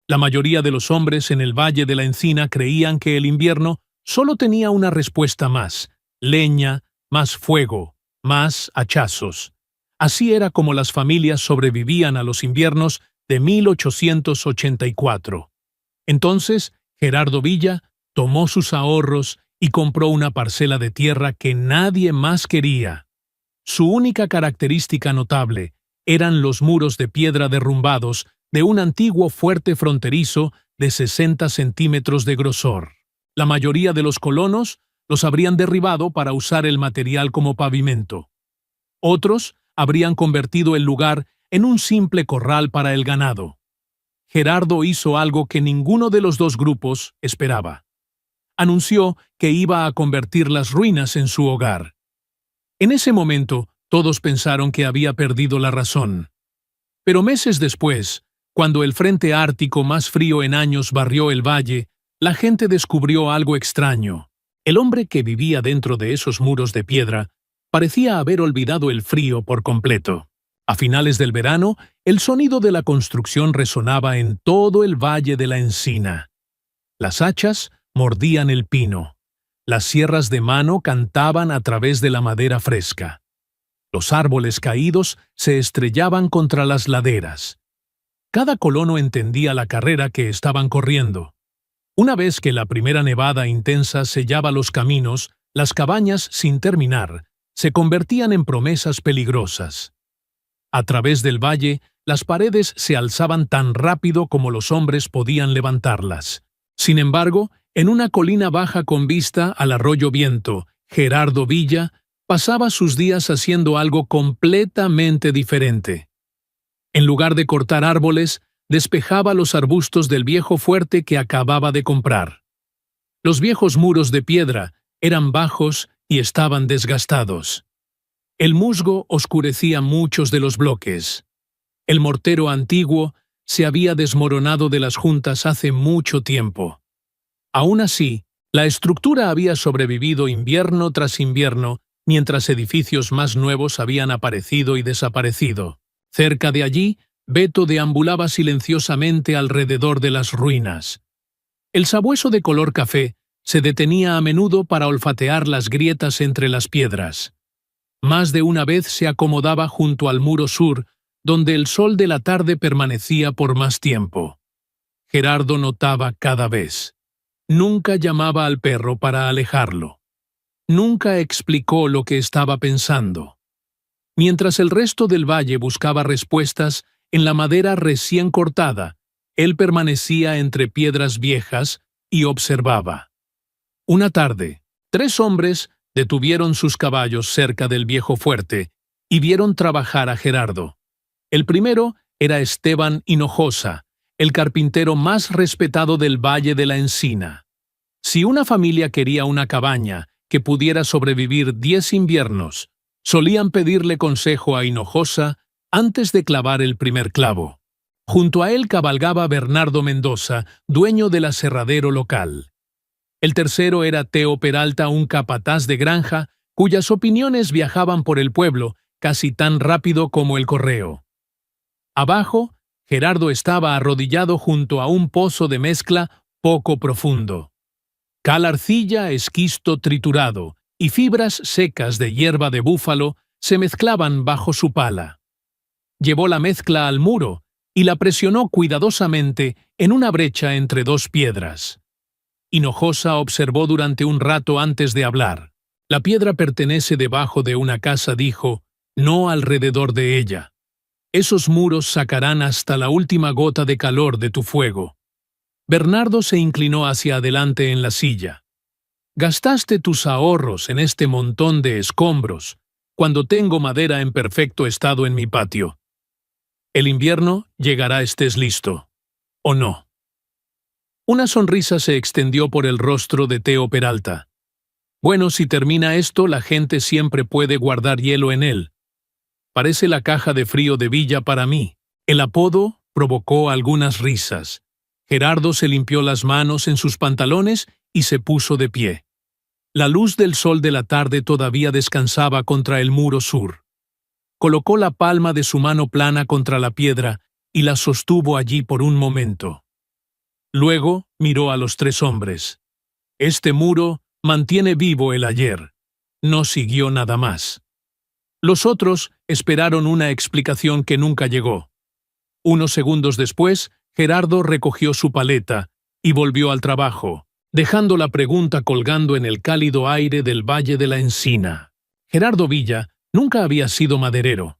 La mayoría de los hombres en el Valle de la Encina creían que el invierno solo tenía una respuesta más: leña, más fuego, más hachazos. Así era como las familias sobrevivían a los inviernos de 1884. Entonces, Gerardo Villa tomó sus ahorros y compró una parcela de tierra que nadie más quería. Su única característica notable eran los muros de piedra derrumbados de un antiguo fuerte fronterizo de 60 centímetros de grosor. La mayoría de los colonos los habrían derribado para usar el material como pavimento. Otros habrían convertido el lugar en un simple corral para el ganado. Gerardo hizo algo que ninguno de los dos grupos esperaba. Anunció que iba a convertir las ruinas en su hogar. En ese momento, todos pensaron que había perdido la razón. Pero meses después, cuando el frente ártico más frío en años barrió el valle, la gente descubrió algo extraño. El hombre que vivía dentro de esos muros de piedra parecía haber olvidado el frío por completo. A finales del verano, el sonido de la construcción resonaba en todo el Valle de la Encina. Las hachas mordían el pino. Las sierras de mano cantaban a través de la madera fresca. Los árboles caídos se estrellaban contra las laderas. Cada colono entendía la carrera que estaban corriendo. Una vez que la primera nevada intensa sellaba los caminos, las cabañas, sin terminar, se convertían en promesas peligrosas. A través del valle, las paredes se alzaban tan rápido como los hombres podían levantarlas. Sin embargo, en una colina baja con vista al arroyo Viento, Gerardo Villa pasaba sus días haciendo algo completamente diferente. En lugar de cortar árboles, despejaba los arbustos del viejo fuerte que acababa de comprar. Los viejos muros de piedra eran bajos y estaban desgastados. El musgo oscurecía muchos de los bloques. El mortero antiguo se había desmoronado de las juntas hace mucho tiempo. Aún así, la estructura había sobrevivido invierno tras invierno, mientras edificios más nuevos habían aparecido y desaparecido. Cerca de allí, Beto deambulaba silenciosamente alrededor de las ruinas. El sabueso de color café se detenía a menudo para olfatear las grietas entre las piedras. Más de una vez se acomodaba junto al muro sur, donde el sol de la tarde permanecía por más tiempo. Gerardo notaba cada vez. Nunca llamaba al perro para alejarlo. Nunca explicó lo que estaba pensando. Mientras el resto del valle buscaba respuestas en la madera recién cortada, él permanecía entre piedras viejas y observaba. Una tarde, 3 hombres detuvieron sus caballos cerca del viejo fuerte y vieron trabajar a Gerardo. El primero era Esteban Hinojosa, el carpintero más respetado del Valle de la Encina. Si una familia quería una cabaña que pudiera sobrevivir 10 inviernos, solían pedirle consejo a Hinojosa antes de clavar el primer clavo. Junto a él cabalgaba Bernardo Mendoza, dueño del aserradero local. El tercero era Teo Peralta, un capataz de granja, cuyas opiniones viajaban por el pueblo casi tan rápido como el correo. Abajo, Gerardo estaba arrodillado junto a un pozo de mezcla poco profundo. Cal arcilla, esquisto triturado y fibras secas de hierba de búfalo se mezclaban bajo su pala. Llevó la mezcla al muro y la presionó cuidadosamente en una brecha entre 2 piedras. Hinojosa observó durante un rato antes de hablar. La piedra pertenece debajo de una casa, dijo, no alrededor de ella. Esos muros sacarán hasta la última gota de calor de tu fuego. Bernardo se inclinó hacia adelante en la silla. Gastaste tus ahorros en este montón de escombros, cuando tengo madera en perfecto estado en mi patio. El invierno llegará estés listo. ¿O no? Una sonrisa se extendió por el rostro de Teo Peralta. Bueno, si termina esto, la gente siempre puede guardar hielo en él. Parece la caja de frío de Villa para mí. El apodo provocó algunas risas. Gerardo se limpió las manos en sus pantalones y se puso de pie. La luz del sol de la tarde todavía descansaba contra el muro sur. Colocó la palma de su mano plana contra la piedra y la sostuvo allí por un momento. Luego miró a los tres hombres. Este muro mantiene vivo el ayer. No siguió nada más. Los otros esperaron una explicación que nunca llegó. Unos segundos después, Gerardo recogió su paleta y volvió al trabajo, dejando la pregunta colgando en el cálido aire del Valle de la Encina. Gerardo Villa nunca había sido maderero.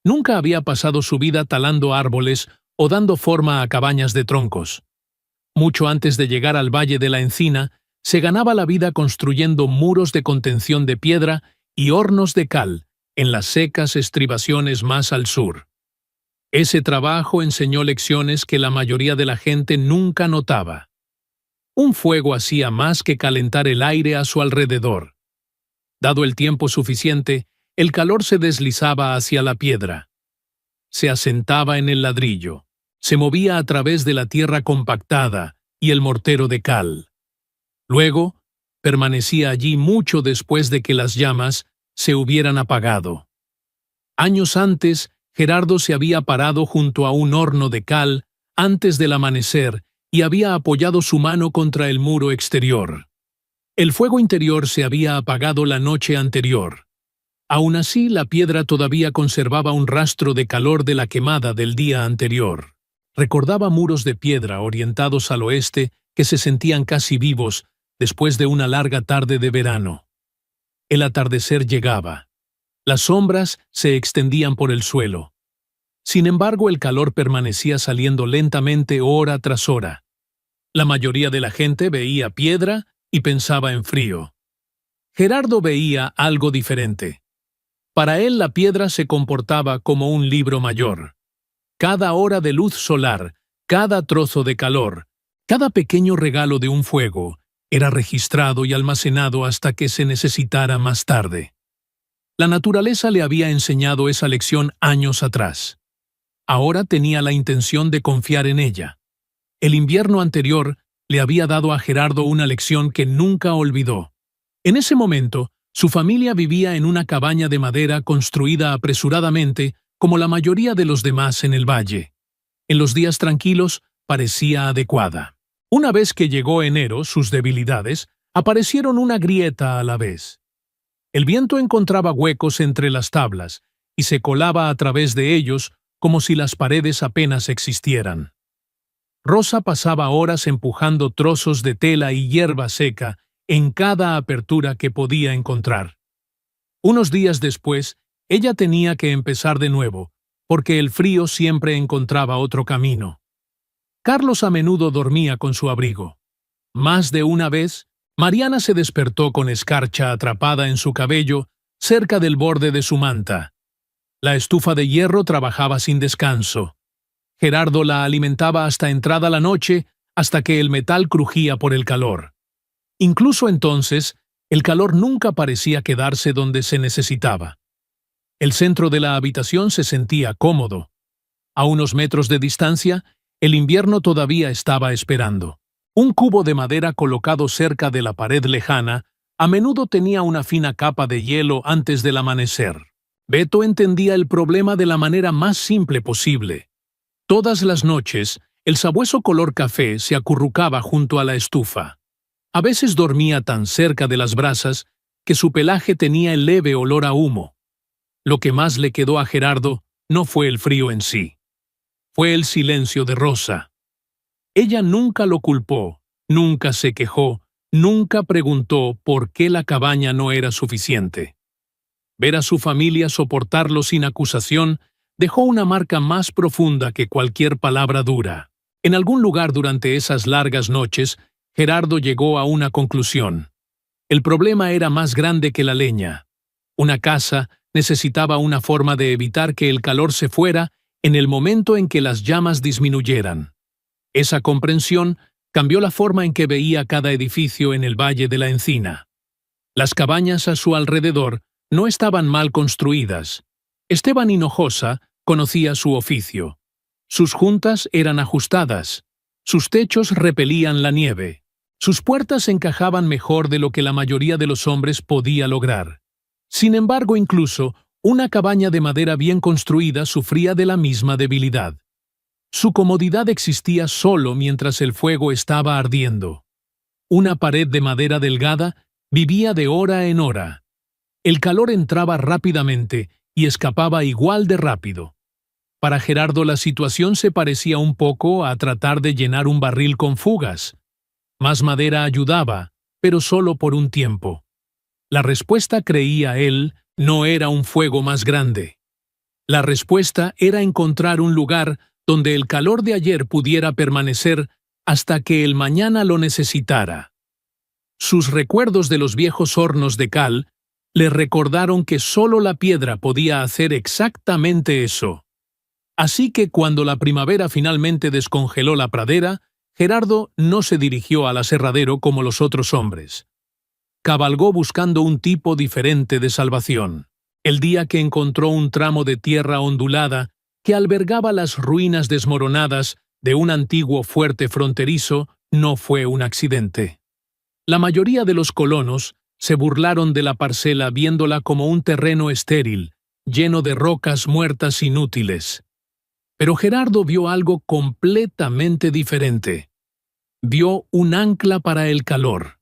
Nunca había pasado su vida talando árboles o dando forma a cabañas de troncos. Mucho antes de llegar al Valle de la Encina, se ganaba la vida construyendo muros de contención de piedra y hornos de cal en las secas estribaciones más al sur. Ese trabajo enseñó lecciones que la mayoría de la gente nunca notaba. Un fuego hacía más que calentar el aire a su alrededor. Dado el tiempo suficiente, el calor se deslizaba hacia la piedra. Se asentaba en el ladrillo, se movía a través de la tierra compactada y el mortero de cal. Luego, permanecía allí mucho después de que las llamas se hubieran apagado. Años antes, Gerardo se había parado junto a un horno de cal antes del amanecer y había apoyado su mano contra el muro exterior. El fuego interior se había apagado la noche anterior. Aún así, la piedra todavía conservaba un rastro de calor de la quemada del día anterior. Recordaba muros de piedra orientados al oeste que se sentían casi vivos después de una larga tarde de verano. El atardecer llegaba. Las sombras se extendían por el suelo. Sin embargo, el calor permanecía saliendo lentamente hora tras hora. La mayoría de la gente veía piedra y pensaba en frío. Gerardo veía algo diferente. Para él la piedra se comportaba como un libro mayor. Cada hora de luz solar, cada trozo de calor, cada pequeño regalo de un fuego, era registrado y almacenado hasta que se necesitara más tarde. La naturaleza le había enseñado esa lección años atrás. Ahora tenía la intención de confiar en ella. El invierno anterior le había dado a Gerardo una lección que nunca olvidó. En ese momento, su familia vivía en una cabaña de madera construida apresuradamente como la mayoría de los demás en el valle. En los días tranquilos, parecía adecuada. Una vez que llegó enero, sus debilidades aparecieron una grieta a la vez. El viento encontraba huecos entre las tablas y se colaba a través de ellos como si las paredes apenas existieran. Rosa pasaba horas empujando trozos de tela y hierba seca en cada apertura que podía encontrar. Unos días después, ella tenía que empezar de nuevo, porque el frío siempre encontraba otro camino. Carlos a menudo dormía con su abrigo. Más de una vez, Mariana se despertó con escarcha atrapada en su cabello cerca del borde de su manta. La estufa de hierro trabajaba sin descanso. Gerardo la alimentaba hasta entrada la noche, hasta que el metal crujía por el calor. Incluso entonces, el calor nunca parecía quedarse donde se necesitaba. El centro de la habitación se sentía cómodo. A unos metros de distancia, el invierno todavía estaba esperando. Un cubo de madera colocado cerca de la pared lejana a menudo tenía una fina capa de hielo antes del amanecer. Beto entendía el problema de la manera más simple posible. Todas las noches, el sabueso color café se acurrucaba junto a la estufa. A veces dormía tan cerca de las brasas que su pelaje tenía el leve olor a humo. Lo que más le quedó a Gerardo no fue el frío en sí. Fue el silencio de Rosa. Ella nunca lo culpó, nunca se quejó, nunca preguntó por qué la cabaña no era suficiente. Ver a su familia soportarlo sin acusación dejó una marca más profunda que cualquier palabra dura. En algún lugar durante esas largas noches, Gerardo llegó a una conclusión. El problema era más grande que la leña. Una casa necesitaba una forma de evitar que el calor se fuera en el momento en que las llamas disminuyeran. Esa comprensión cambió la forma en que veía cada edificio en el Valle de la Encina. Las cabañas a su alrededor no estaban mal construidas. Esteban Hinojosa conocía su oficio. Sus juntas eran ajustadas. Sus techos repelían la nieve. Sus puertas encajaban mejor de lo que la mayoría de los hombres podía lograr. Sin embargo, incluso una cabaña de madera bien construida sufría de la misma debilidad. Su comodidad existía solo mientras el fuego estaba ardiendo. Una pared de madera delgada vivía de hora en hora. El calor entraba rápidamente y escapaba igual de rápido. Para Gerardo la situación se parecía un poco a tratar de llenar un barril con fugas. Más madera ayudaba, pero solo por un tiempo. La respuesta, creía él, no era un fuego más grande. La respuesta era encontrar un lugar donde el calor de ayer pudiera permanecer hasta que el mañana lo necesitara. Sus recuerdos de los viejos hornos de cal le recordaron que solo la piedra podía hacer exactamente eso. Así que cuando la primavera finalmente descongeló la pradera, Gerardo no se dirigió al aserradero como los otros hombres. Cabalgó buscando un tipo diferente de salvación. El día que encontró un tramo de tierra ondulada que albergaba las ruinas desmoronadas de un antiguo fuerte fronterizo, no fue un accidente. La mayoría de los colonos se burlaron de la parcela viéndola como un terreno estéril, lleno de rocas muertas inútiles. Pero Gerardo vio algo completamente diferente. Vio un ancla para el calor.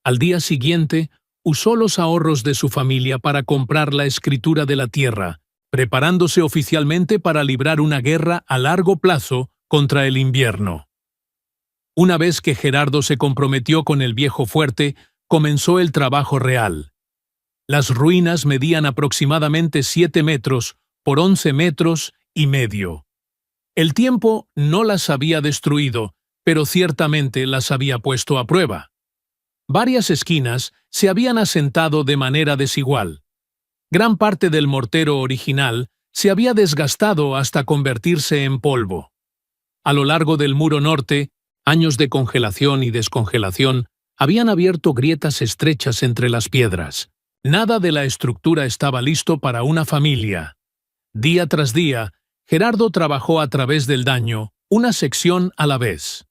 Al día siguiente, usó los ahorros de su familia para comprar la escritura de la tierra, preparándose oficialmente para librar una guerra a largo plazo contra el invierno. Una vez que Gerardo se comprometió con el viejo fuerte, comenzó el trabajo real. Las ruinas medían aproximadamente 7 metros por 11 metros y medio. El tiempo no las había destruido, pero ciertamente las había puesto a prueba. Varias esquinas se habían asentado de manera desigual. Gran parte del mortero original se había desgastado hasta convertirse en polvo. A lo largo del muro norte, años de congelación y descongelación habían abierto grietas estrechas entre las piedras. Nada de la estructura estaba listo para una familia. Día tras día, Gerardo trabajó a través del daño, una sección a la vez.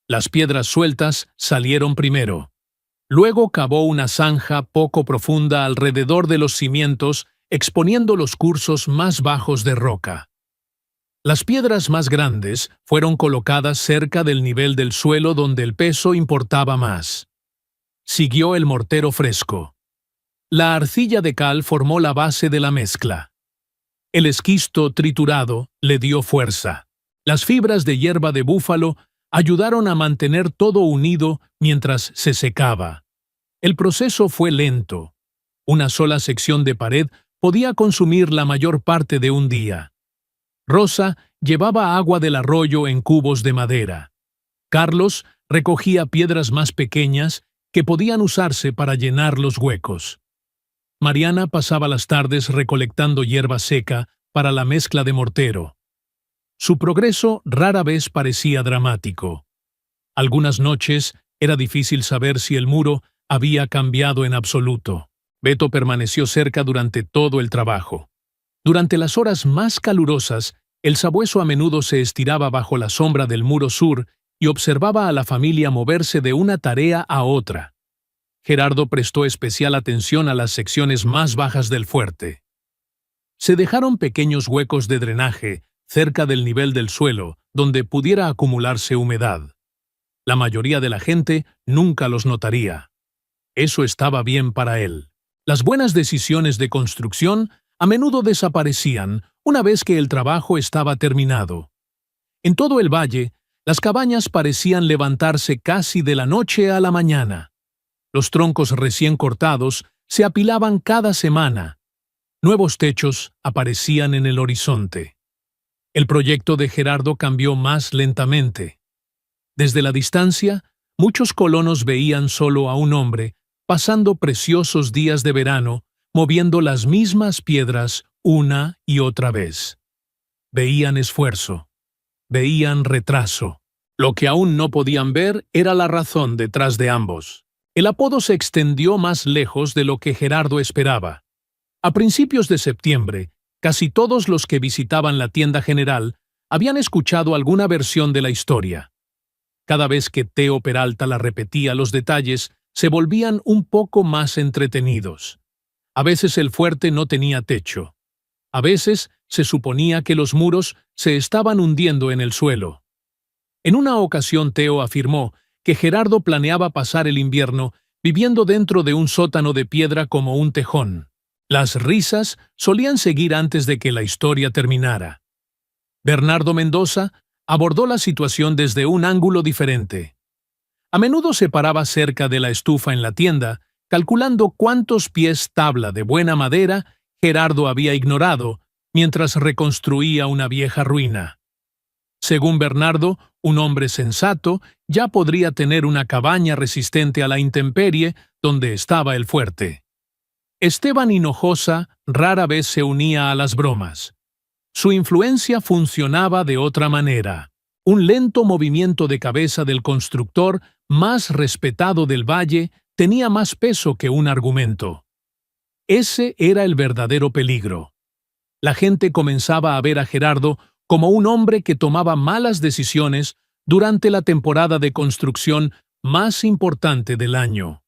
Las piedras sueltas salieron primero. Luego cavó una zanja poco profunda alrededor de los cimientos, exponiendo los cursos más bajos de roca. Las piedras más grandes fueron colocadas cerca del nivel del suelo donde el peso importaba más. Siguió el mortero fresco. La arcilla de cal formó la base de la mezcla. El esquisto triturado le dio fuerza. Las fibras de hierba de búfalo ayudaron a mantener todo unido mientras se secaba. El proceso fue lento. Una sola sección de pared podía consumir la mayor parte de un día. Rosa llevaba agua del arroyo en cubos de madera. Carlos recogía piedras más pequeñas que podían usarse para llenar los huecos. Mariana pasaba las tardes recolectando hierba seca para la mezcla de mortero. Su progreso rara vez parecía dramático. Algunas noches era difícil saber si el muro había cambiado en absoluto. Beto permaneció cerca durante todo el trabajo. Durante las horas más calurosas, el sabueso a menudo se estiraba bajo la sombra del muro sur y observaba a la familia moverse de una tarea a otra. Gerardo prestó especial atención a las secciones más bajas del fuerte. Se dejaron pequeños huecos de drenaje cerca del nivel del suelo, donde pudiera acumularse humedad. La mayoría de la gente nunca los notaría. Eso estaba bien para él. Las buenas decisiones de construcción a menudo desaparecían una vez que el trabajo estaba terminado. En todo el valle, las cabañas parecían levantarse casi de la noche a la mañana. Los troncos recién cortados se apilaban cada semana. Nuevos techos aparecían en el horizonte. El proyecto de Gerardo cambió más lentamente. Desde la distancia, muchos colonos veían solo a un hombre pasando preciosos días de verano, moviendo las mismas piedras una y otra vez. Veían esfuerzo. Veían retraso. Lo que aún no podían ver era la razón detrás de ambos. El apodo se extendió más lejos de lo que Gerardo esperaba. A principios de septiembre, casi todos los que visitaban la tienda general habían escuchado alguna versión de la historia. Cada vez que Teo Peralta la repetía, los detalles se volvían un poco más entretenidos. A veces el fuerte no tenía techo. A veces se suponía que los muros se estaban hundiendo en el suelo. En una ocasión Theo afirmó que Gerardo planeaba pasar el invierno viviendo dentro de un sótano de piedra como un tejón. Las risas solían seguir antes de que la historia terminara. Bernardo Mendoza abordó la situación desde un ángulo diferente. A menudo se paraba cerca de la estufa en la tienda, calculando cuántos pies tabla de buena madera Gerardo había ignorado mientras reconstruía una vieja ruina. Según Bernardo, un hombre sensato ya podría tener una cabaña resistente a la intemperie donde estaba el fuerte. Esteban Hinojosa rara vez se unía a las bromas. Su influencia funcionaba de otra manera. Un lento movimiento de cabeza del constructor más respetado del valle tenía más peso que un argumento. Ese era el verdadero peligro. La gente comenzaba a ver a Gerardo como un hombre que tomaba malas decisiones durante la temporada de construcción más importante del año.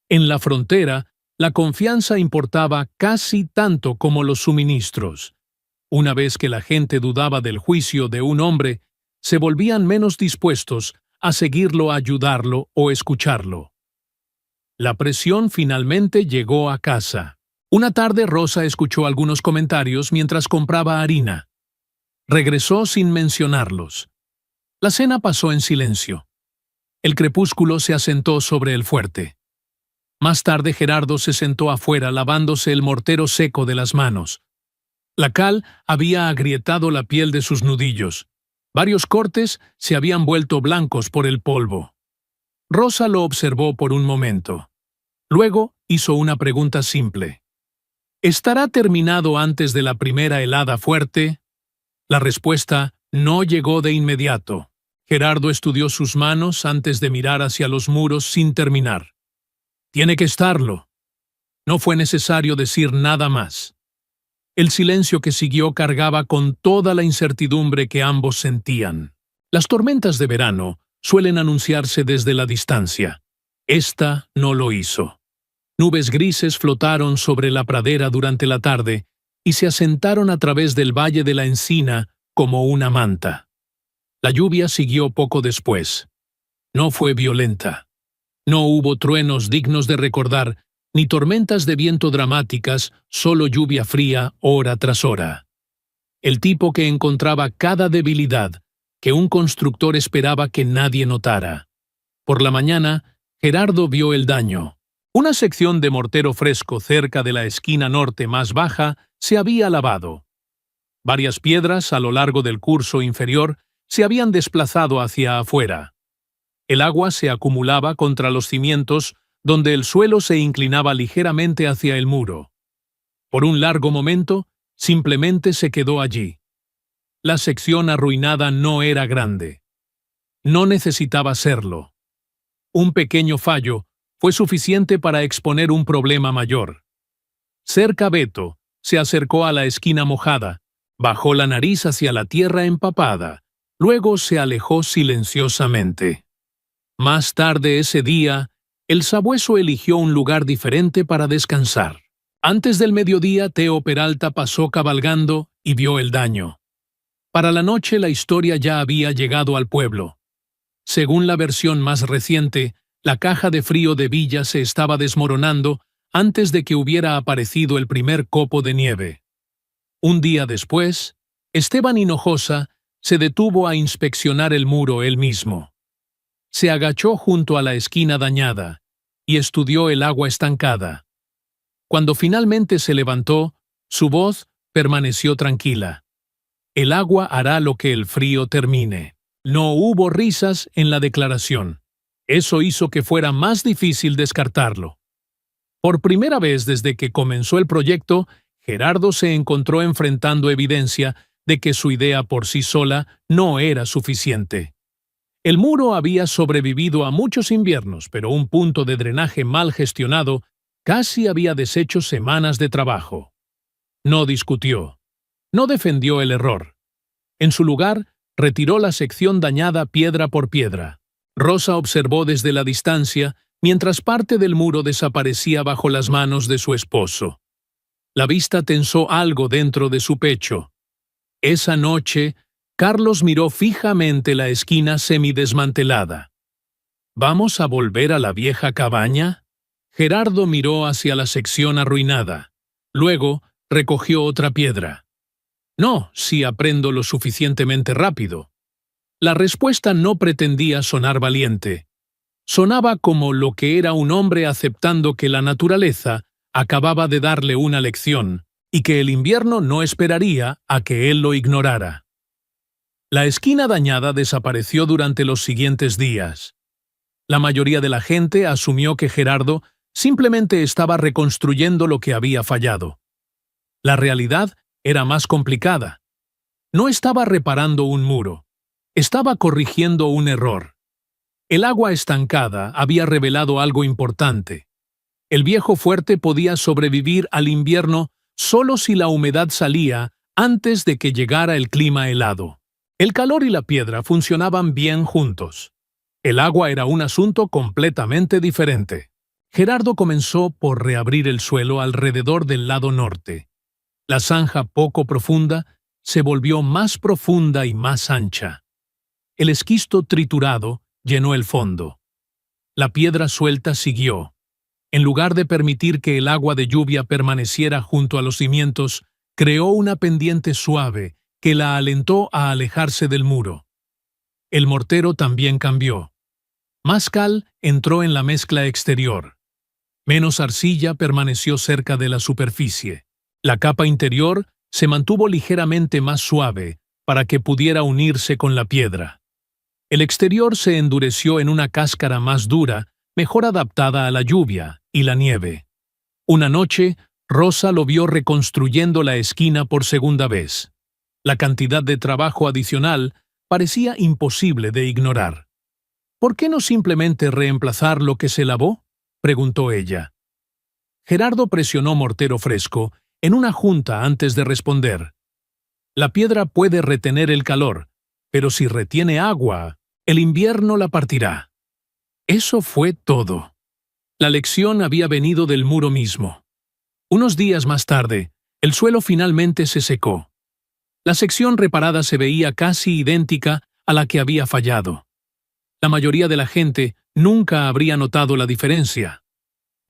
En la frontera, la confianza importaba casi tanto como los suministros. Una vez que la gente dudaba del juicio de un hombre, se volvían menos dispuestos a seguirlo, a ayudarlo o escucharlo. La presión finalmente llegó a casa. Una tarde Rosa escuchó algunos comentarios mientras compraba harina. Regresó sin mencionarlos. La cena pasó en silencio. El crepúsculo se asentó sobre el fuerte. Más tarde Gerardo se sentó afuera lavándose el mortero seco de las manos. La cal había agrietado la piel de sus nudillos. Varios cortes se habían vuelto blancos por el polvo. Rosa lo observó por un momento. Luego hizo una pregunta simple. ¿Estará terminado antes de la primera helada fuerte? La respuesta no llegó de inmediato. Gerardo estudió sus manos antes de mirar hacia los muros sin terminar. Tiene que estarlo. No fue necesario decir nada más. El silencio que siguió cargaba con toda la incertidumbre que ambos sentían. Las tormentas de verano suelen anunciarse desde la distancia. Esta no lo hizo. Nubes grises flotaron sobre la pradera durante la tarde y se asentaron a través del valle de la encina como una manta. La lluvia siguió poco después. No fue violenta. No hubo truenos dignos de recordar, ni tormentas de viento dramáticas, solo lluvia fría hora tras hora. El tipo que encontraba cada debilidad que un constructor esperaba que nadie notara. Por la mañana, Gerardo vio el daño. Una sección de mortero fresco cerca de la esquina norte más baja se había lavado. Varias piedras a lo largo del curso inferior se habían desplazado hacia afuera. El agua se acumulaba contra los cimientos, donde el suelo se inclinaba ligeramente hacia el muro. Por un largo momento, simplemente se quedó allí. La sección arruinada no era grande. No necesitaba serlo. Un pequeño fallo fue suficiente para exponer un problema mayor. Cerca Beto se acercó a la esquina mojada, bajó la nariz hacia la tierra empapada, luego se alejó silenciosamente. Más tarde ese día, el sabueso eligió un lugar diferente para descansar. Antes del mediodía, Theo Peralta pasó cabalgando y vio el daño. Para la noche la historia ya había llegado al pueblo. Según la versión más reciente, la caja de frío de Villa se estaba desmoronando antes de que hubiera aparecido el primer copo de nieve. Un día después, Esteban Hinojosa se detuvo a inspeccionar el muro él mismo. Se agachó junto a la esquina dañada y estudió el agua estancada. Cuando finalmente se levantó, su voz permaneció tranquila. El agua hará lo que el frío termine. No hubo risas en la declaración. Eso hizo que fuera más difícil descartarlo. Por primera vez desde que comenzó el proyecto, Gerardo se encontró enfrentando evidencia de que su idea por sí sola no era suficiente. El muro había sobrevivido a muchos inviernos, pero un punto de drenaje mal gestionado casi había deshecho semanas de trabajo. No discutió. No defendió el error. En su lugar, retiró la sección dañada piedra por piedra. Rosa observó desde la distancia mientras parte del muro desaparecía bajo las manos de su esposo. La vista tensó algo dentro de su pecho. Esa noche, Carlos miró fijamente la esquina semidesmantelada. ¿Vamos a volver a la vieja cabaña? Gerardo miró hacia la sección arruinada. Luego, recogió otra piedra. No, si aprendo lo suficientemente rápido. La respuesta no pretendía sonar valiente. Sonaba como lo que era un hombre aceptando que la naturaleza acababa de darle una lección y que el invierno no esperaría a que él lo ignorara. La esquina dañada desapareció durante los siguientes días. La mayoría de la gente asumió que Gerardo simplemente estaba reconstruyendo lo que había fallado. La realidad era más complicada. No estaba reparando un muro. Estaba corrigiendo un error. El agua estancada había revelado algo importante. El viejo fuerte podía sobrevivir al invierno solo si la humedad salía antes de que llegara el clima helado. El calor y la piedra funcionaban bien juntos. El agua era un asunto completamente diferente. Gerardo comenzó por reabrir el suelo alrededor del lado norte. La zanja poco profunda se volvió más profunda y más ancha. El esquisto triturado llenó el fondo. La piedra suelta siguió. En lugar de permitir que el agua de lluvia permaneciera junto a los cimientos, creó una pendiente suave que la alentó a alejarse del muro. El mortero también cambió. Más cal entró en la mezcla exterior. Menos arcilla permaneció cerca de la superficie. La capa interior se mantuvo ligeramente más suave para que pudiera unirse con la piedra. El exterior se endureció en una cáscara más dura, mejor adaptada a la lluvia y la nieve. Una noche, Rosa lo vio reconstruyendo la esquina por segunda vez. La cantidad de trabajo adicional parecía imposible de ignorar. ¿Por qué no simplemente reemplazar lo que se lavó?, preguntó ella. Gerardo presionó mortero fresco en una junta antes de responder. La piedra puede retener el calor, pero si retiene agua, el invierno la partirá. Eso fue todo. La lección había venido del muro mismo. Unos días más tarde, el suelo finalmente se secó. La sección reparada se veía casi idéntica a la que había fallado. La mayoría de la gente nunca habría notado la diferencia.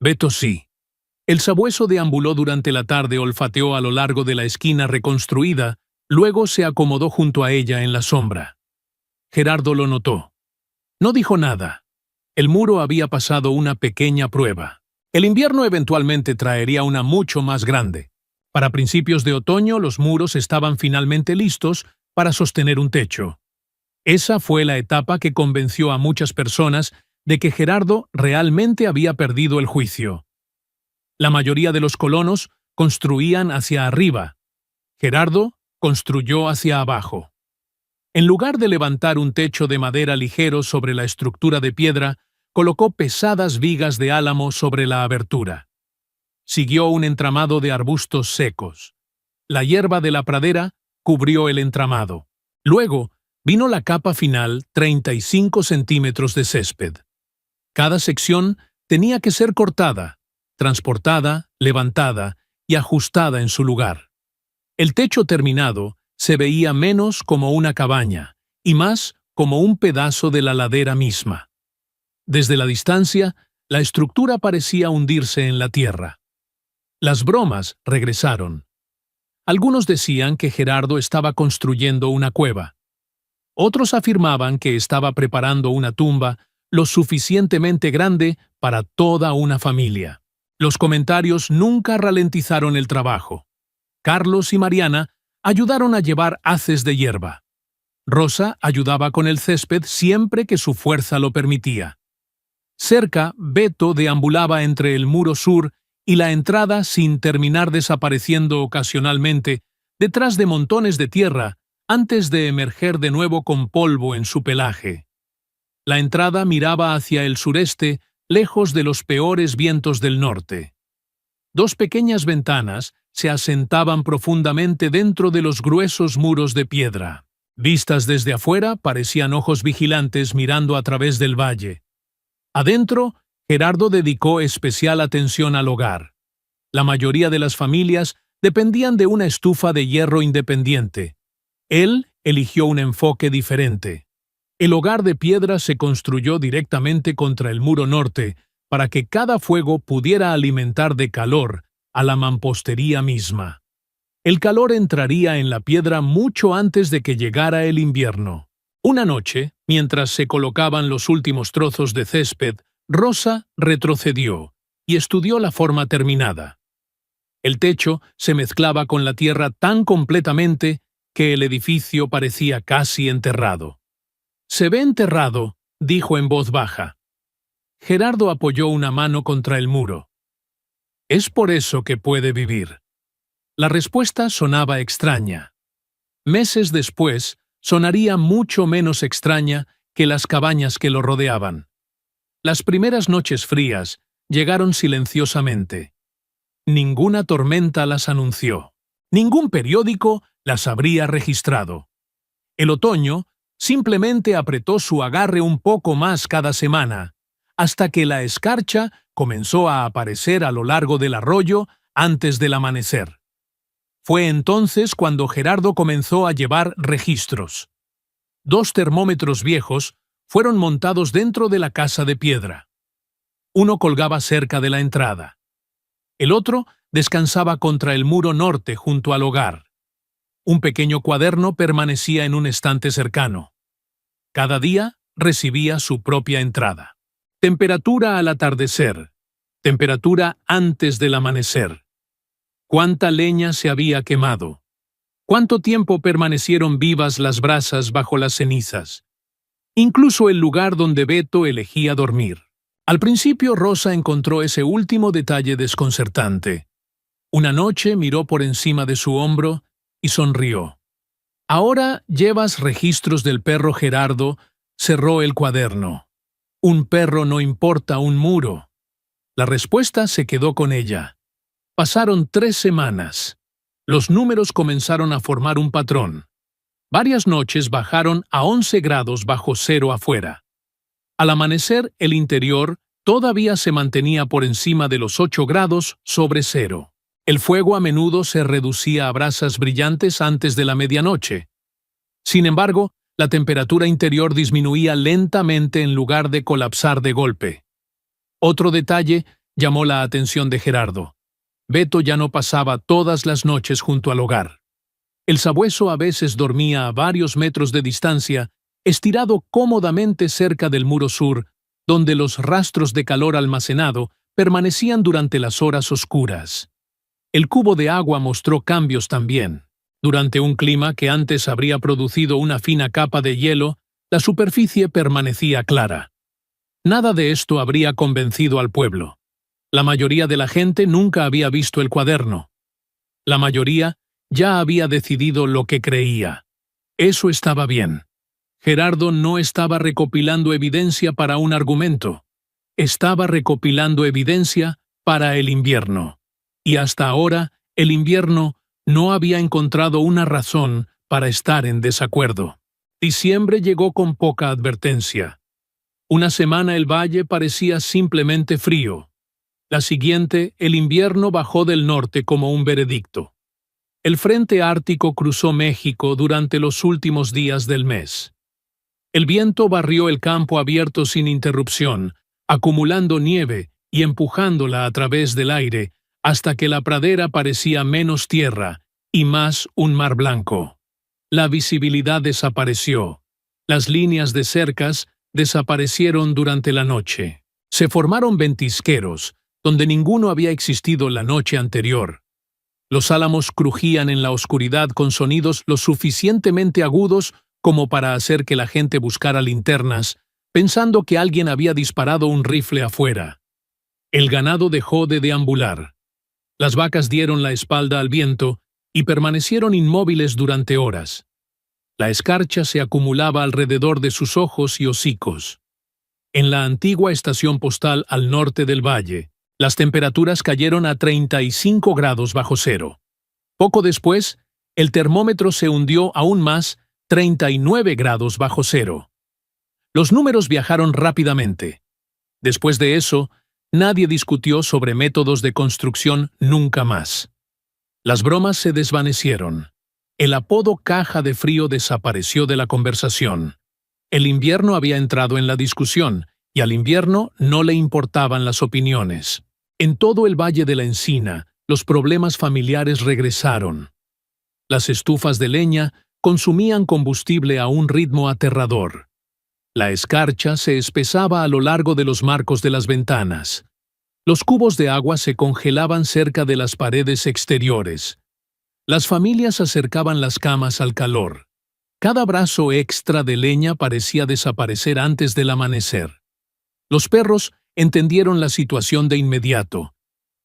Beto sí. El sabueso deambuló durante la tarde, olfateó a lo largo de la esquina reconstruida, luego se acomodó junto a ella en la sombra. Gerardo lo notó. No dijo nada. El muro había pasado una pequeña prueba. El invierno eventualmente traería una mucho más grande. Para principios de otoño, los muros estaban finalmente listos para sostener un techo. Esa fue la etapa que convenció a muchas personas de que Gerardo realmente había perdido el juicio. La mayoría de los colonos construían hacia arriba. Gerardo construyó hacia abajo. En lugar de levantar un techo de madera ligero sobre la estructura de piedra, colocó pesadas vigas de álamo sobre la abertura. Siguió un entramado de arbustos secos. La hierba de la pradera cubrió el entramado. Luego vino la capa final, 35 centímetros de césped. Cada sección tenía que ser cortada, transportada, levantada y ajustada en su lugar. El techo terminado se veía menos como una cabaña y más como un pedazo de la ladera misma. Desde la distancia, la estructura parecía hundirse en la tierra. Las bromas regresaron. Algunos decían que Gerardo estaba construyendo una cueva. Otros afirmaban que estaba preparando una tumba lo suficientemente grande para toda una familia. Los comentarios nunca ralentizaron el trabajo. Carlos y Mariana ayudaron a llevar haces de hierba. Rosa ayudaba con el césped siempre que su fuerza lo permitía. Cerca, Beto deambulaba entre el muro sur y la entrada sin terminar, desapareciendo ocasionalmente detrás de montones de tierra antes de emerger de nuevo con polvo en su pelaje. La entrada miraba hacia el sureste, lejos de los peores vientos del norte. Dos pequeñas ventanas se asentaban profundamente dentro de los gruesos muros de piedra. Vistas desde afuera, parecían ojos vigilantes mirando a través del valle. Adentro, Gerardo dedicó especial atención al hogar. La mayoría de las familias dependían de una estufa de hierro independiente. Él eligió un enfoque diferente. El hogar de piedra se construyó directamente contra el muro norte para que cada fuego pudiera alimentar de calor a la mampostería misma. El calor entraría en la piedra mucho antes de que llegara el invierno. Una noche, mientras se colocaban los últimos trozos de césped, Rosa retrocedió y estudió la forma terminada. El techo se mezclaba con la tierra tan completamente que el edificio parecía casi enterrado. «Se ve enterrado», dijo en voz baja. Gerardo apoyó una mano contra el muro. «Es por eso que puede vivir». La respuesta sonaba extraña. Meses después, sonaría mucho menos extraña que las cabañas que lo rodeaban. Las primeras noches frías llegaron silenciosamente. Ninguna tormenta las anunció. Ningún periódico las habría registrado. El otoño simplemente apretó su agarre un poco más cada semana, hasta que la escarcha comenzó a aparecer a lo largo del arroyo antes del amanecer. Fue entonces cuando Gerardo comenzó a llevar registros. 2 termómetros viejos fueron montados dentro de la casa de piedra. Uno colgaba cerca de la entrada. El otro descansaba contra el muro norte junto al hogar. Un pequeño cuaderno permanecía en un estante cercano. Cada día recibía su propia entrada. Temperatura al atardecer. Temperatura antes del amanecer. ¿Cuánta leña se había quemado? ¿Cuánto tiempo permanecieron vivas las brasas bajo las cenizas? Incluso el lugar donde Beto elegía dormir. Al principio Rosa encontró ese último detalle desconcertante. Una noche miró por encima de su hombro y sonrió. «Ahora llevas registros del perro Gerardo», cerró el cuaderno. «Un perro no importa un muro». La respuesta se quedó con ella. Pasaron 3 semanas. Los números comenzaron a formar un patrón. Varias noches bajaron a 11 grados bajo cero afuera. Al amanecer, el interior todavía se mantenía por encima de los 8 grados sobre cero. El fuego a menudo se reducía a brasas brillantes antes de la medianoche. Sin embargo, la temperatura interior disminuía lentamente en lugar de colapsar de golpe. Otro detalle llamó la atención de Gerardo. Beto ya no pasaba todas las noches junto al hogar. El sabueso a veces dormía a varios metros de distancia, estirado cómodamente cerca del muro sur, donde los rastros de calor almacenado permanecían durante las horas oscuras. El cubo de agua mostró cambios también. Durante un clima que antes habría producido una fina capa de hielo, la superficie permanecía clara. Nada de esto habría convencido al pueblo. La mayoría de la gente nunca había visto el cuaderno. La mayoría ya había decidido lo que creía. Eso estaba bien. Gerardo no estaba recopilando evidencia para un argumento. Estaba recopilando evidencia para el invierno. Y hasta ahora, el invierno no había encontrado una razón para estar en desacuerdo. Diciembre llegó con poca advertencia. Una semana el valle parecía simplemente frío. La siguiente, el invierno bajó del norte como un veredicto. El frente ártico cruzó México durante los últimos días del mes. El viento barrió el campo abierto sin interrupción, acumulando nieve y empujándola a través del aire hasta que la pradera parecía menos tierra y más un mar blanco. La visibilidad desapareció. Las líneas de cercas desaparecieron durante la noche. Se formaron ventisqueros, donde ninguno había existido la noche anterior. Los álamos crujían en la oscuridad con sonidos lo suficientemente agudos como para hacer que la gente buscara linternas, pensando que alguien había disparado un rifle afuera. El ganado dejó de deambular. Las vacas dieron la espalda al viento y permanecieron inmóviles durante horas. La escarcha se acumulaba alrededor de sus ojos y hocicos. En la antigua estación postal al norte del valle, las temperaturas cayeron a 35 grados bajo cero. Poco después, el termómetro se hundió aún más, 39 grados bajo cero. Los números viajaron rápidamente. Después de eso, Nadie discutió sobre métodos de construcción nunca más. Las bromas se desvanecieron. El apodo caja de frío desapareció de la conversación. El invierno había entrado en la discusión, y al invierno no le importaban las opiniones. En todo el Valle de la Encina, los problemas familiares regresaron. Las estufas de leña consumían combustible a un ritmo aterrador. La escarcha se espesaba a lo largo de los marcos de las ventanas. Los cubos de agua se congelaban cerca de las paredes exteriores. Las familias acercaban las camas al calor. Cada brazo extra de leña parecía desaparecer antes del amanecer. Los perros entendieron la situación de inmediato.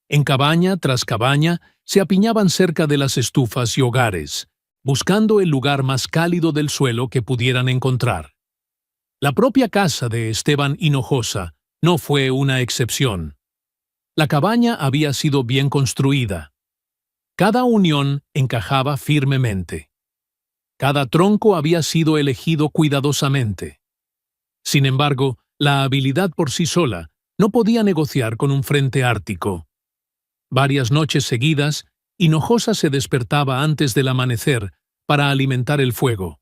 En cabaña tras cabaña se apiñaban cerca de las estufas y hogares, buscando el lugar más cálido del suelo que pudieran encontrar. La propia casa de Esteban Hinojosa no fue una excepción. La cabaña había sido bien construida. Cada unión encajaba firmemente. Cada tronco había sido elegido cuidadosamente. Sin embargo, la habilidad por sí sola no podía negociar con un frente ártico. Varias noches seguidas, Hinojosa se despertaba antes del amanecer para alimentar el fuego.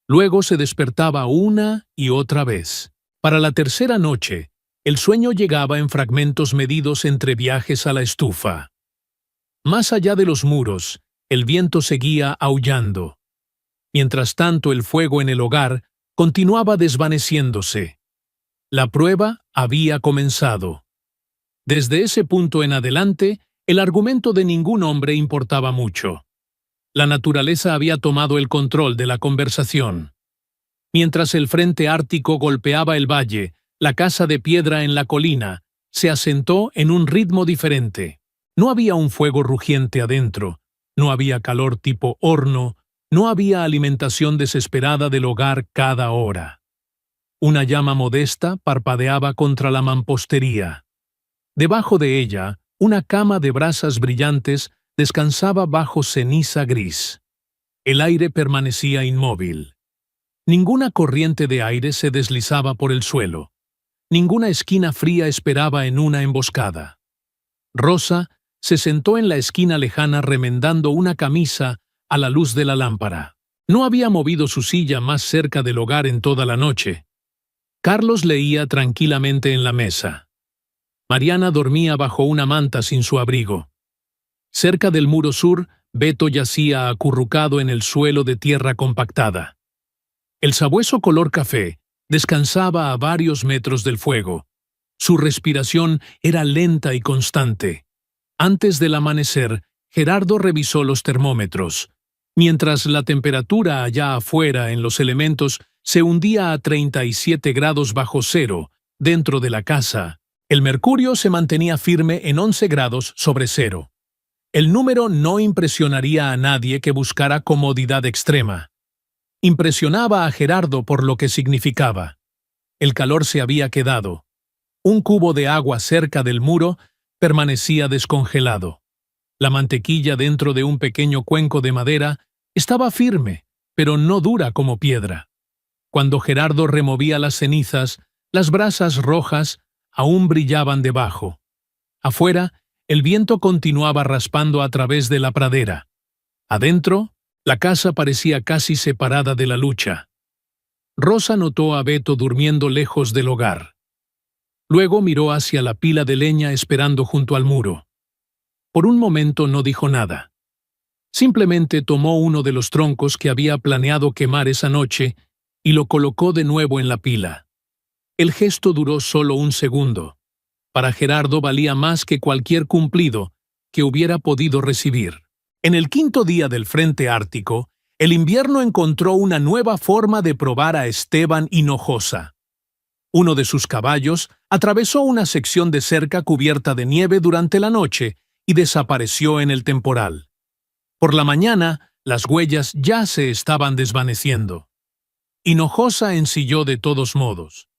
Luego se despertaba una y otra vez. Para la tercera noche, el sueño llegaba en fragmentos medidos entre viajes a la estufa. Más allá de los muros, el viento seguía aullando. Mientras tanto, el fuego en el hogar continuaba desvaneciéndose. La prueba había comenzado. Desde ese punto en adelante, el argumento de ningún hombre importaba mucho. La naturaleza había tomado el control de la conversación. Mientras el frente ártico golpeaba el valle, la casa de piedra en la colina se asentó en un ritmo diferente. No había un fuego rugiente adentro, no había calor tipo horno, no había alimentación desesperada del hogar cada hora. Una llama modesta parpadeaba contra la mampostería. Debajo de ella, una cama de brasas brillantes descansaba bajo ceniza gris. El aire permanecía inmóvil. Ninguna corriente de aire se deslizaba por el suelo. Ninguna esquina fría esperaba en una emboscada. Rosa se sentó en la esquina lejana remendando una camisa a la luz de la lámpara. No había movido su silla más cerca del hogar en toda la noche. Carlos leía tranquilamente en la mesa. Mariana dormía bajo una manta sin su abrigo. Cerca del muro sur, Beto yacía acurrucado en el suelo de tierra compactada. El sabueso color café descansaba a varios metros del fuego. Su respiración era lenta y constante. Antes del amanecer, Gerardo revisó los termómetros. Mientras la temperatura allá afuera en los elementos se hundía a 37 grados bajo cero dentro de la casa, el mercurio se mantenía firme en 11 grados sobre cero. El número no impresionaría a nadie que buscara comodidad extrema. Impresionaba a Gerardo por lo que significaba. El calor se había quedado. Un cubo de agua cerca del muro permanecía descongelado. La mantequilla dentro de un pequeño cuenco de madera estaba firme, pero no dura como piedra. Cuando Gerardo removía las cenizas, las brasas rojas aún brillaban debajo. Afuera, el viento continuaba raspando a través de la pradera. Adentro, la casa parecía casi separada de la lucha. Rosa notó a Beto durmiendo lejos del hogar. Luego miró hacia la pila de leña esperando junto al muro. Por un momento no dijo nada. Simplemente tomó uno de los troncos que había planeado quemar esa noche y lo colocó de nuevo en la pila. El gesto duró solo un segundo. Para Gerardo valía más que cualquier cumplido que hubiera podido recibir. En el quinto día del frente ártico, el invierno encontró una nueva forma de probar a Esteban Hinojosa. Uno de sus caballos atravesó una sección de cerca cubierta de nieve durante la noche y desapareció en el temporal. Por la mañana, las huellas ya se estaban desvaneciendo. Hinojosa ensilló de todos modos.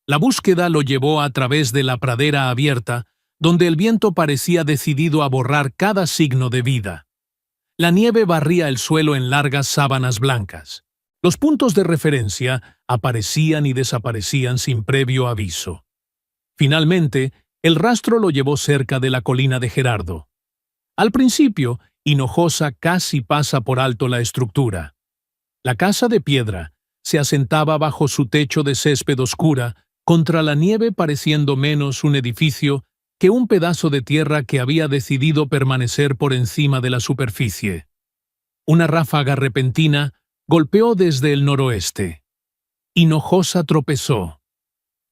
La búsqueda lo llevó a través de la pradera abierta, donde el viento parecía decidido a borrar cada signo de vida. La nieve barría el suelo en largas sábanas blancas. Los puntos de referencia aparecían y desaparecían sin previo aviso. Finalmente, El rastro lo llevó cerca de la colina de Gerardo. Al principio, Hinojosa casi pasa por alto la estructura. La casa de piedra se asentaba bajo su techo de césped oscura, contra la nieve pareciendo menos un edificio que un pedazo de tierra que había decidido permanecer por encima de la superficie. Una ráfaga repentina golpeó desde el noroeste. Hinojosa tropezó.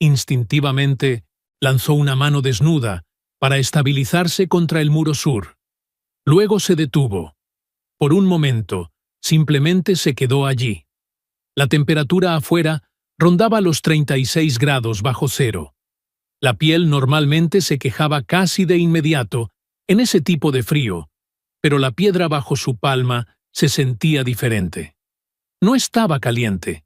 Instintivamente, lanzó una mano desnuda para estabilizarse contra el muro sur. Luego se detuvo. Por un momento, simplemente se quedó allí. La temperatura afuera rondaba los 36 grados bajo cero. La piel normalmente se quejaba casi de inmediato en ese tipo de frío, pero la piedra bajo su palma se sentía diferente. No estaba caliente.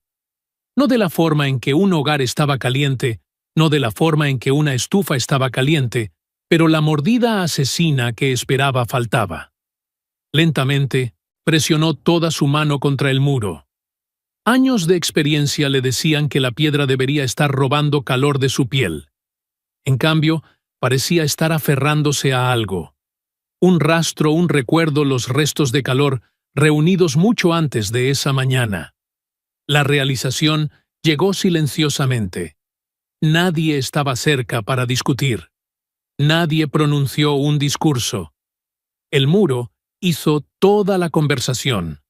No de la forma en que un hogar estaba caliente, no de la forma en que una estufa estaba caliente, pero la mordida asesina que esperaba faltaba. Lentamente, presionó toda su mano contra el muro. Años de experiencia le decían que la piedra debería estar robando calor de su piel. En cambio, parecía estar aferrándose a algo. Un rastro, un recuerdo, los restos de calor reunidos mucho antes de esa mañana. La realización llegó silenciosamente. Nadie estaba cerca para discutir. Nadie pronunció un discurso. El muro hizo toda la conversación.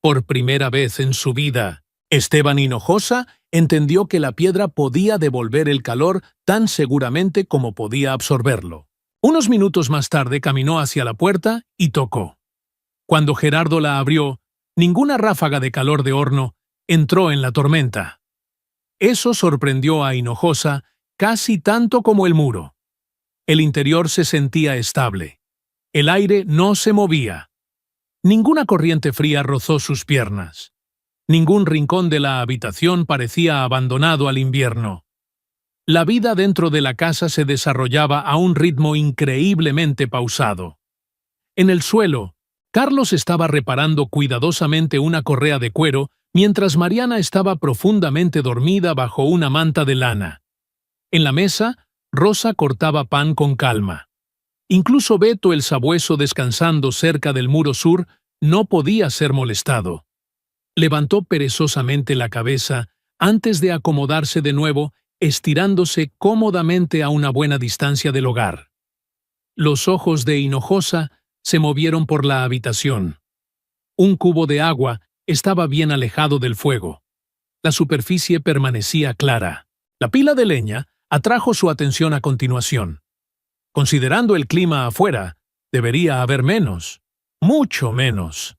Por primera vez en su vida, Esteban Hinojosa entendió que la piedra podía devolver el calor tan seguramente como podía absorberlo. Unos minutos más tarde caminó hacia la puerta y tocó. Cuando Gerardo la abrió, ninguna ráfaga de calor de horno entró en la tormenta. Eso sorprendió a Hinojosa casi tanto como el muro. El interior se sentía estable. El aire no se movía. Ninguna corriente fría rozó sus piernas. Ningún rincón de la habitación parecía abandonado al invierno. La vida dentro de la casa se desarrollaba a un ritmo increíblemente pausado. En el suelo, Carlos estaba reparando cuidadosamente una correa de cuero mientras Mariana estaba profundamente dormida bajo una manta de lana. En la mesa, Rosa cortaba pan con calma. Incluso Beto el sabueso descansando cerca del muro sur no podía ser molestado. Levantó perezosamente la cabeza antes de acomodarse de nuevo, estirándose cómodamente a una buena distancia del hogar. Los ojos de Hinojosa se movieron por la habitación. Un cubo de agua estaba bien alejado del fuego. La superficie permanecía clara. La pila de leña atrajo su atención a continuación. Considerando el clima afuera, debería haber menos, mucho menos.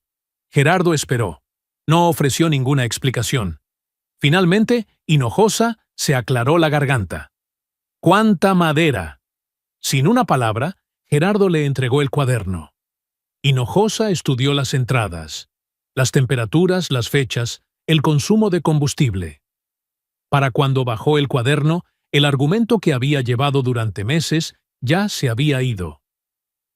Gerardo esperó. No ofreció ninguna explicación. Finalmente, Hinojosa se aclaró la garganta. ¡Cuánta madera! Sin una palabra, Gerardo le entregó el cuaderno. Hinojosa estudió las entradas, las temperaturas, las fechas, el consumo de combustible. Para cuando bajó el cuaderno, el argumento que había llevado durante meses ya se había ido.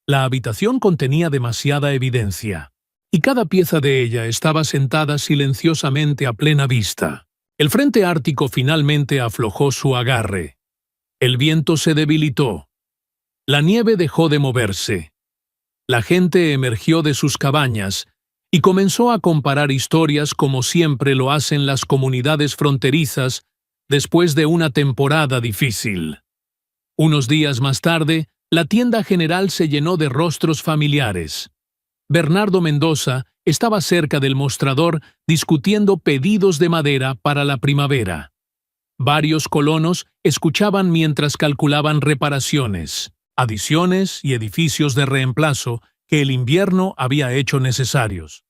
La habitación contenía demasiada evidencia, y cada pieza de ella estaba sentada silenciosamente a plena vista. El frente ártico finalmente aflojó su agarre. El viento se debilitó. La nieve dejó de moverse. La gente emergió de sus cabañas y comenzó a comparar historias como siempre lo hacen las comunidades fronterizas después de una temporada difícil. Unos días más tarde, la tienda general se llenó de rostros familiares. Bernardo Mendoza estaba cerca del mostrador discutiendo pedidos de madera para la primavera. Varios colonos escuchaban mientras calculaban reparaciones, adiciones y edificios de reemplazo que el invierno había hecho necesarios.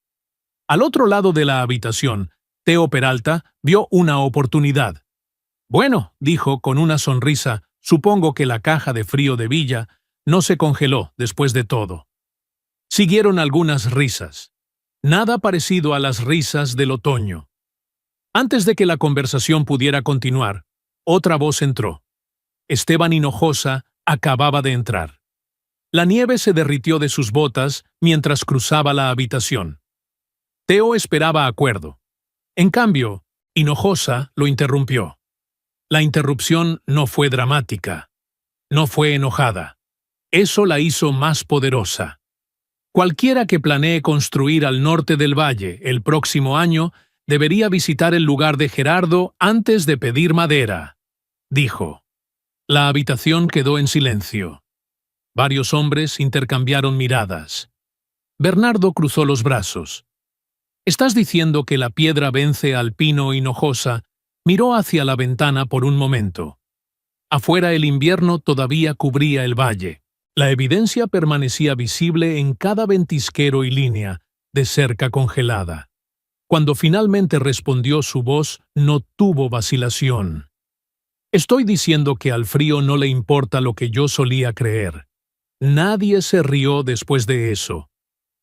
Al otro lado de la habitación, Teo Peralta vio una oportunidad. «Bueno», dijo con una sonrisa, «supongo que la caja de frío de Villa no se congeló después de todo». Siguieron algunas risas. Nada parecido a las risas del otoño. Antes de que la conversación pudiera continuar, otra voz entró. Esteban Hinojosa acababa de entrar. La nieve se derritió de sus botas mientras cruzaba la habitación. Teo esperaba acuerdo. En cambio, Hinojosa lo interrumpió. La interrupción no fue dramática. no fue enojada. Eso la hizo más poderosa. Cualquiera que planee construir al norte del valle el próximo año debería visitar el lugar de Gerardo antes de pedir madera, dijo. La habitación quedó en silencio. Varios hombres intercambiaron miradas. Bernardo cruzó los brazos. ¿Estás diciendo que la piedra vence al pino Hinojosa? Miró hacia la ventana por un momento. Afuera el invierno todavía cubría el valle. La evidencia permanecía visible en cada ventisquero y línea, de cerca congelada. Cuando finalmente respondió, su voz no tuvo vacilación. Estoy diciendo que al frío no le importa lo que yo solía creer. Nadie se rió después de eso.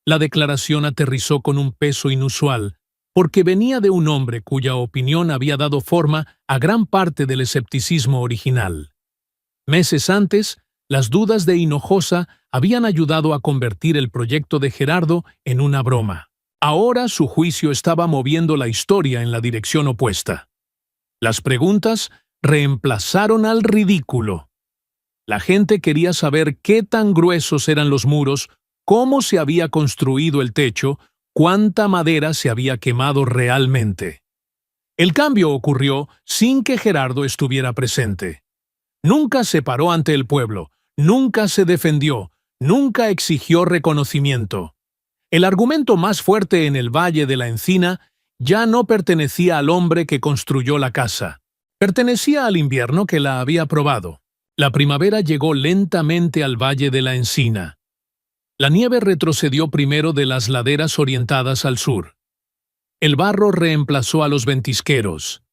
La declaración aterrizó con un peso inusual, porque venía de un hombre cuya opinión había dado forma a gran parte del escepticismo original. Meses antes, las dudas de Hinojosa habían ayudado a convertir el proyecto de Gerardo en una broma. Ahora su juicio estaba moviendo la historia en la dirección opuesta. Las preguntas reemplazaron al ridículo. La gente quería saber qué tan gruesos eran los muros, cómo se había construido el techo, cuánta madera se había quemado realmente. El cambio ocurrió sin que Gerardo estuviera presente. Nunca se paró ante el pueblo, nunca se defendió, nunca exigió reconocimiento. El argumento más fuerte en el Valle de la Encina ya no pertenecía al hombre que construyó la casa. Pertenecía al invierno que la había probado. La primavera llegó lentamente al Valle de la Encina. La nieve retrocedió primero de las laderas orientadas al sur. El barro reemplazó a los ventisqueros.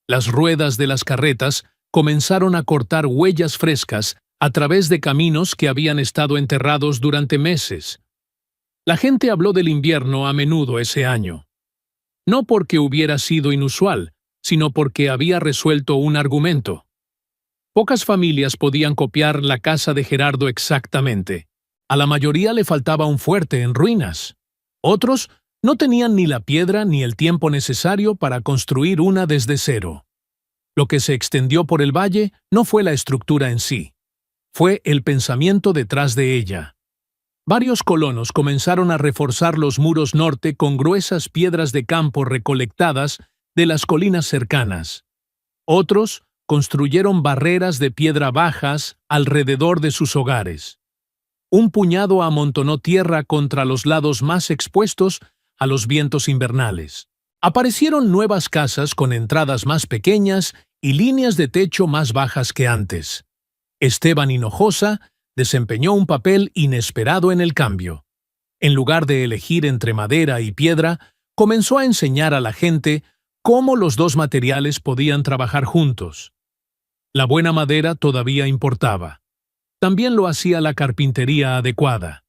Las ruedas de las carretas comenzaron a cortar huellas frescas a través de caminos que habían estado enterrados durante meses. La gente habló del invierno a menudo ese año. No porque hubiera sido inusual, sino porque había resuelto un argumento. Pocas familias podían copiar la casa de Gerardo exactamente. A la mayoría le faltaba un fuerte en ruinas. Otros no tenían ni la piedra ni el tiempo necesario para construir una desde cero. Lo que se extendió por el valle no fue la estructura en sí. Fue el pensamiento detrás de ella. Varios colonos comenzaron a reforzar los muros norte con gruesas piedras de campo recolectadas de las colinas cercanas. Otros construyeron barreras de piedra bajas alrededor de sus hogares. Un puñado amontonó tierra contra los lados más expuestos a los vientos invernales. Aparecieron nuevas casas con entradas más pequeñas y líneas de techo más bajas que antes. Esteban Hinojosa desempeñó un papel inesperado en el cambio. En lugar de elegir entre madera y piedra, comenzó a enseñar a la gente cómo los dos materiales podían trabajar juntos. La buena madera todavía importaba. También lo hacía la carpintería adecuada.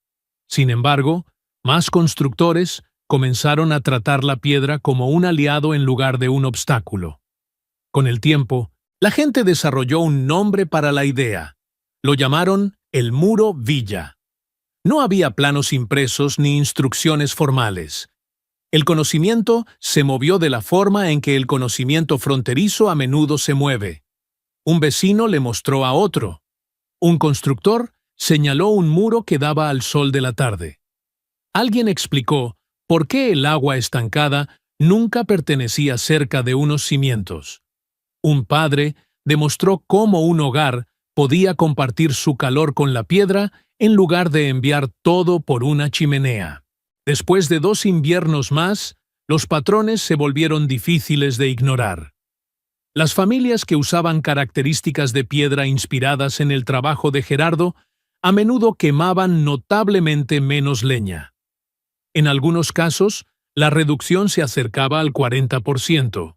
Sin embargo, más constructores comenzaron a tratar la piedra como un aliado en lugar de un obstáculo. Con el tiempo, la gente desarrolló un nombre para la idea. Lo llamaron el Muro Villa. No había planos impresos ni instrucciones formales. El conocimiento se movió de la forma en que el conocimiento fronterizo a menudo se mueve. Un vecino le mostró a otro. Un constructor señaló un muro que daba al sol de la tarde. Alguien explicó por qué el agua estancada nunca pertenecía cerca de unos cimientos. Un padre demostró cómo un hogar podía compartir su calor con la piedra en lugar de enviar todo por una chimenea. Después de 2 inviernos más, los patrones se volvieron difíciles de ignorar. Las familias que usaban características de piedra inspiradas en el trabajo de Gerardo a menudo quemaban notablemente menos leña. En algunos casos, la reducción se acercaba al 40%.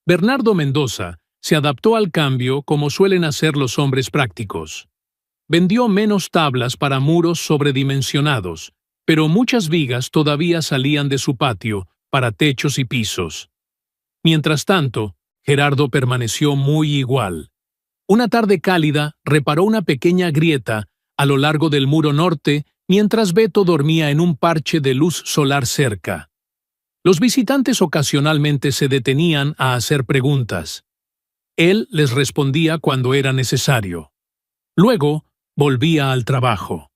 Bernardo Mendoza se adaptó al cambio como suelen hacer los hombres prácticos. Vendió menos tablas para muros sobredimensionados, pero muchas vigas todavía salían de su patio para techos y pisos. Mientras tanto, Gerardo permaneció muy igual. Una tarde cálida reparó una pequeña grieta a lo largo del muro norte mientras Beto dormía en un parche de luz solar cerca. Los visitantes ocasionalmente se detenían a hacer preguntas. Él les respondía cuando era necesario. Luego, volvía al trabajo.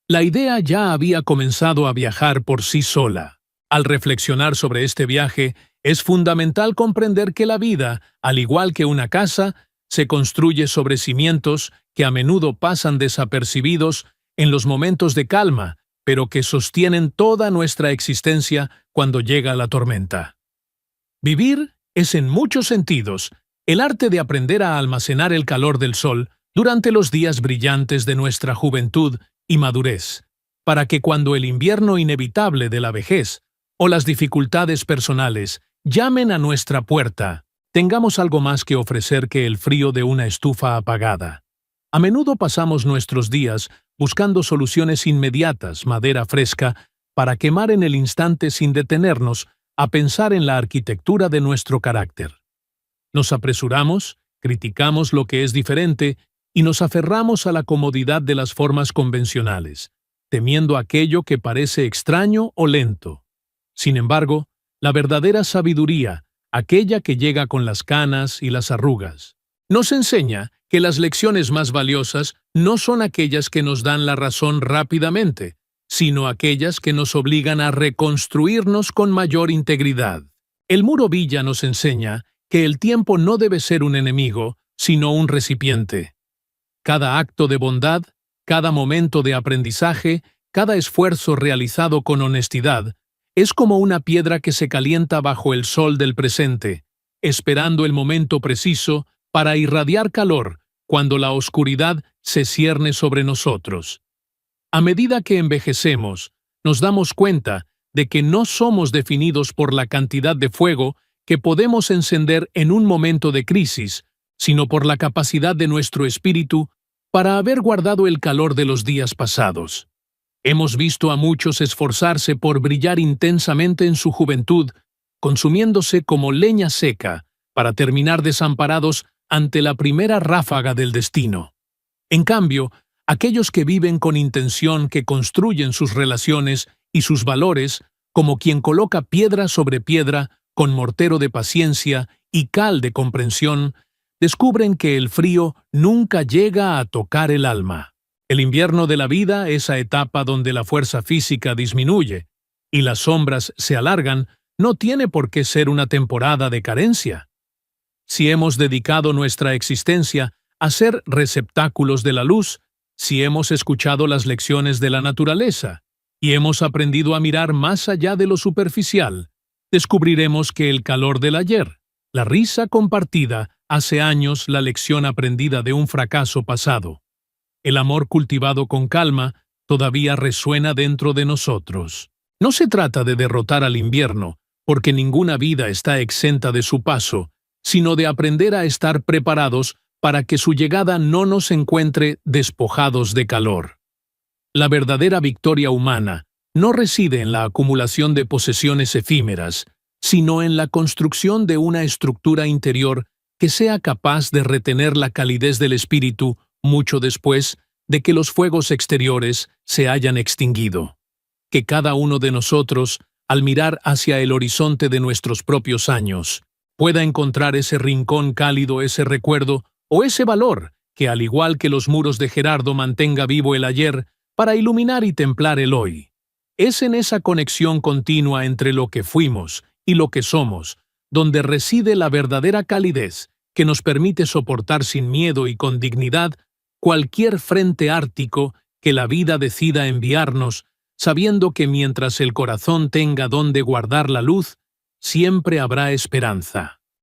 La idea ya había comenzado a viajar por sí sola. Al reflexionar sobre este viaje, es fundamental comprender que la vida, al igual que una casa, se construye sobre cimientos que a menudo pasan desapercibidos en los momentos de calma, pero que sostienen toda nuestra existencia cuando llega la tormenta. Vivir es en muchos sentidos el arte de aprender a almacenar el calor del sol durante los días brillantes de nuestra juventud y madurez, para que cuando el invierno inevitable de la vejez o las dificultades personales llamen a nuestra puerta, tengamos algo más que ofrecer que el frío de una estufa apagada. A menudo pasamos nuestros días buscando soluciones inmediatas, madera fresca, para quemar en el instante sin detenernos a pensar en la arquitectura de nuestro carácter. Nos apresuramos, criticamos lo que es diferente y nos aferramos a la comodidad de las formas convencionales, temiendo aquello que parece extraño o lento. Sin embargo, la verdadera sabiduría, aquella que llega con las canas y las arrugas, nos enseña que las lecciones más valiosas no son aquellas que nos dan la razón rápidamente, sino aquellas que nos obligan a reconstruirnos con mayor integridad. El Muro Villa nos enseña que el tiempo no debe ser un enemigo, sino un recipiente. Cada acto de bondad, cada momento de aprendizaje, cada esfuerzo realizado con honestidad, es como una piedra que se calienta bajo el sol del presente, esperando el momento preciso para irradiar calor cuando la oscuridad se cierne sobre nosotros. A medida que envejecemos, nos damos cuenta de que no somos definidos por la cantidad de fuego que podemos encender en un momento de crisis, sino por la capacidad de nuestro espíritu para haber guardado el calor de los días pasados. Hemos visto a muchos esforzarse por brillar intensamente en su juventud, consumiéndose como leña seca, para terminar desamparados ante la primera ráfaga del destino. En cambio, aquellos que viven con intención, que construyen sus relaciones y sus valores, como quien coloca piedra sobre piedra, con mortero de paciencia y cal de comprensión, descubren que el frío nunca llega a tocar el alma. El invierno de la vida, esa etapa donde la fuerza física disminuye y las sombras se alargan, no tiene por qué ser una temporada de carencia. Si hemos dedicado nuestra existencia a ser receptáculos de la luz, si hemos escuchado las lecciones de la naturaleza y hemos aprendido a mirar más allá de lo superficial, descubriremos que el calor del ayer, la risa compartida hace años, la lección aprendida de un fracaso pasado, el amor cultivado con calma, todavía resuena dentro de nosotros. No se trata de derrotar al invierno, porque ninguna vida está exenta de su paso, sino de aprender a estar preparados para que su llegada no nos encuentre despojados de calor. La verdadera victoria humana no reside en la acumulación de posesiones efímeras, sino en la construcción de una estructura interior que sea capaz de retener la calidez del espíritu mucho después de que los fuegos exteriores se hayan extinguido. Que cada uno de nosotros, al mirar hacia el horizonte de nuestros propios años, pueda encontrar ese rincón cálido, ese recuerdo o ese valor que, al igual que los muros de Gerardo, mantenga vivo el ayer para iluminar y templar el hoy. Es en esa conexión continua entre lo que fuimos y lo que somos, donde reside la verdadera calidez que nos permite soportar sin miedo y con dignidad cualquier frente ártico que la vida decida enviarnos, sabiendo que mientras el corazón tenga donde guardar la luz, siempre habrá esperanza.